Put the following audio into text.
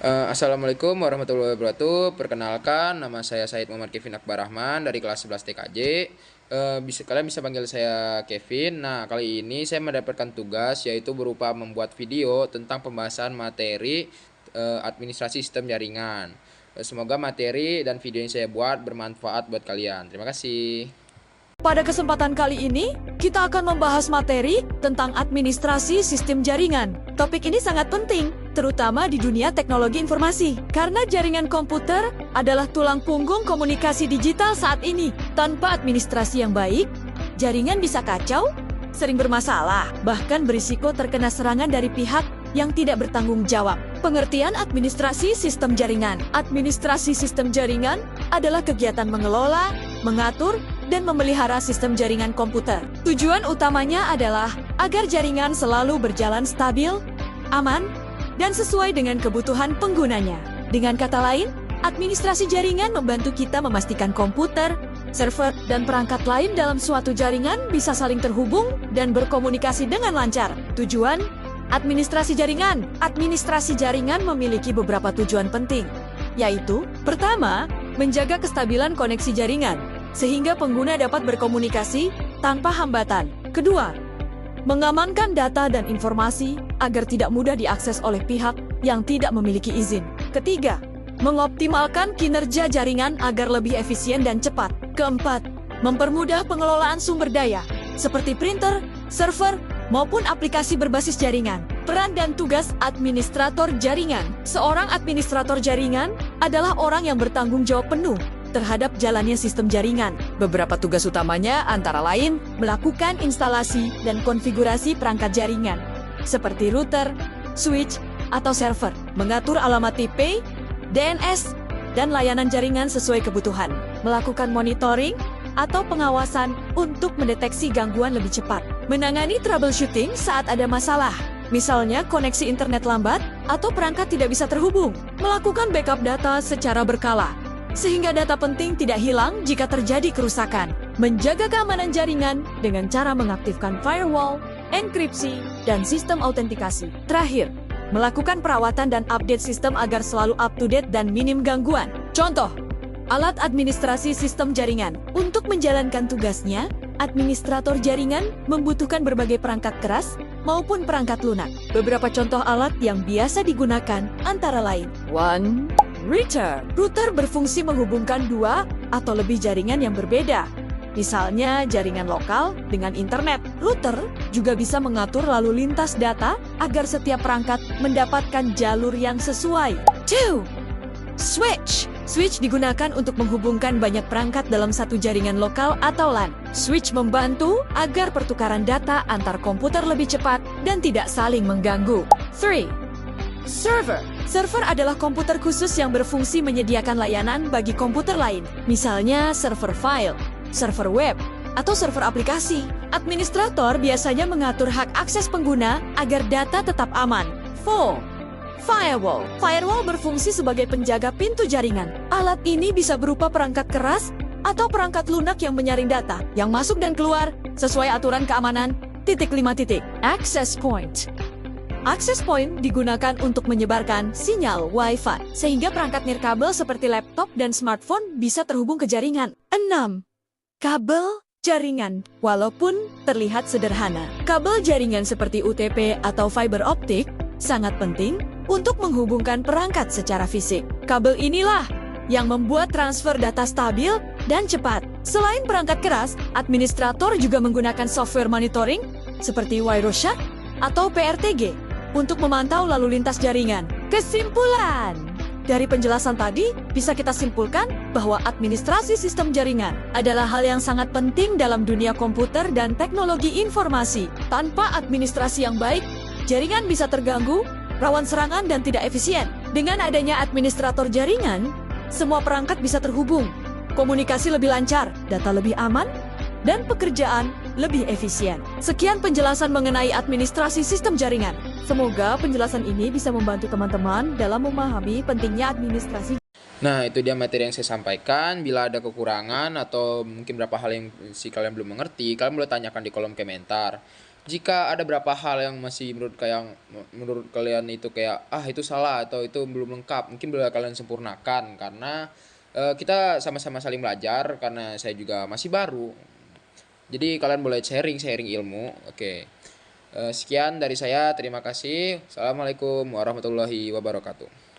Assalamualaikum warahmatullahi wabarakatuh. Perkenalkan, nama saya Said Muhammad Kevin Akbar Rahman dari kelas 11 TKJ. Kalian bisa panggil saya Kevin. Nah, kali ini saya mendapatkan tugas yaitu berupa membuat video tentang pembahasan materi administrasi sistem jaringan. Semoga materi dan video yang saya buat bermanfaat buat kalian. Terima kasih. Pada kesempatan kali ini, kita akan membahas materi tentang administrasi sistem jaringan. Topik ini sangat penting, terutama di dunia teknologi informasi. Karena jaringan komputer adalah tulang punggung komunikasi digital saat ini. Tanpa administrasi yang baik, jaringan bisa kacau, sering bermasalah, bahkan berisiko terkena serangan dari pihak yang tidak bertanggung jawab. Pengertian administrasi sistem jaringan. Administrasi sistem jaringan adalah kegiatan mengelola, mengatur, dan memelihara sistem jaringan komputer. Tujuan utamanya adalah agar jaringan selalu berjalan stabil, aman, dan sesuai dengan kebutuhan penggunanya. Dengan kata lain, administrasi jaringan membantu kita memastikan komputer, server, dan perangkat lain dalam suatu jaringan bisa saling terhubung dan berkomunikasi dengan lancar. Tujuan administrasi jaringan. Administrasi jaringan memiliki beberapa tujuan penting, yaitu: pertama, menjaga kestabilan koneksi jaringan, sehingga pengguna dapat berkomunikasi tanpa hambatan. Kedua, mengamankan data dan informasi agar tidak mudah diakses oleh pihak yang tidak memiliki izin. Ketiga, mengoptimalkan kinerja jaringan agar lebih efisien dan cepat. Keempat, mempermudah pengelolaan sumber daya, seperti printer, server, maupun aplikasi berbasis jaringan. Peran dan tugas administrator jaringan. Seorang administrator jaringan adalah orang yang bertanggung jawab penuh terhadap jalannya sistem jaringan. Beberapa tugas utamanya antara lain melakukan instalasi dan konfigurasi perangkat jaringan, seperti router, switch, atau server, mengatur alamat IP, DNS, dan layanan jaringan sesuai kebutuhan, melakukan monitoring atau pengawasan untuk mendeteksi gangguan lebih cepat, menangani troubleshooting saat ada masalah, misalnya koneksi internet lambat atau perangkat tidak bisa terhubung, melakukan backup data secara berkala, sehingga data penting tidak hilang jika terjadi kerusakan, menjaga keamanan jaringan dengan cara mengaktifkan firewall, enkripsi, dan sistem autentikasi. Terakhir, melakukan perawatan dan update sistem agar selalu up-to-date dan minim gangguan. Contoh, alat administrasi sistem jaringan. Untuk menjalankan tugasnya, administrator jaringan membutuhkan berbagai perangkat keras maupun perangkat lunak. Beberapa contoh alat yang biasa digunakan antara lain: 1. Router. Router berfungsi menghubungkan dua atau lebih jaringan yang berbeda. Misalnya jaringan lokal dengan internet. Router juga bisa mengatur lalu lintas data agar setiap perangkat mendapatkan jalur yang sesuai. 2. Switch. Switch digunakan untuk menghubungkan banyak perangkat dalam satu jaringan lokal atau LAN. Switch membantu agar pertukaran data antar komputer lebih cepat dan tidak saling mengganggu. 3. Server. Server adalah komputer khusus yang berfungsi menyediakan layanan bagi komputer lain, misalnya server file, server web, atau server aplikasi. Administrator biasanya mengatur hak akses pengguna agar data tetap aman. 4. Firewall. Firewall berfungsi sebagai penjaga pintu jaringan. Alat ini bisa berupa perangkat keras atau perangkat lunak yang menyaring data yang masuk dan keluar sesuai aturan keamanan. 5. Access point. Access point digunakan untuk menyebarkan sinyal Wi-Fi, sehingga perangkat nirkabel seperti laptop dan smartphone bisa terhubung ke jaringan. 6. Kabel jaringan. Walaupun terlihat sederhana, kabel jaringan seperti UTP atau fiber optik sangat penting untuk menghubungkan perangkat secara fisik. Kabel inilah yang membuat transfer data stabil dan cepat. Selain perangkat keras, administrator juga menggunakan software monitoring seperti Wireshark atau PRTG untuk memantau lalu lintas jaringan. Kesimpulan dari penjelasan tadi, bisa kita simpulkan bahwa administrasi sistem jaringan adalah hal yang sangat penting dalam dunia komputer dan teknologi informasi. Tanpa administrasi yang baik, jaringan bisa terganggu, rawan serangan, dan tidak efisien. Dengan adanya administrator jaringan, semua perangkat bisa terhubung, komunikasi lebih lancar, data lebih aman, dan pekerjaan lebih efisien. Sekian penjelasan mengenai administrasi sistem jaringan. Semoga penjelasan ini bisa membantu teman-teman dalam memahami pentingnya administrasi. Nah, itu dia materi yang saya sampaikan. Bila ada kekurangan atau mungkin beberapa hal yang kalian belum mengerti, kalian boleh tanyakan di kolom komentar. Jika ada beberapa hal yang masih menurut kalian itu kayak itu salah atau itu belum lengkap, mungkin boleh kalian sempurnakan karena kita sama-sama saling belajar karena saya juga masih baru. Jadi kalian boleh sharing-sharing ilmu. Oke. Sekian dari saya. Terima kasih. Assalamualaikum warahmatullahi wabarakatuh.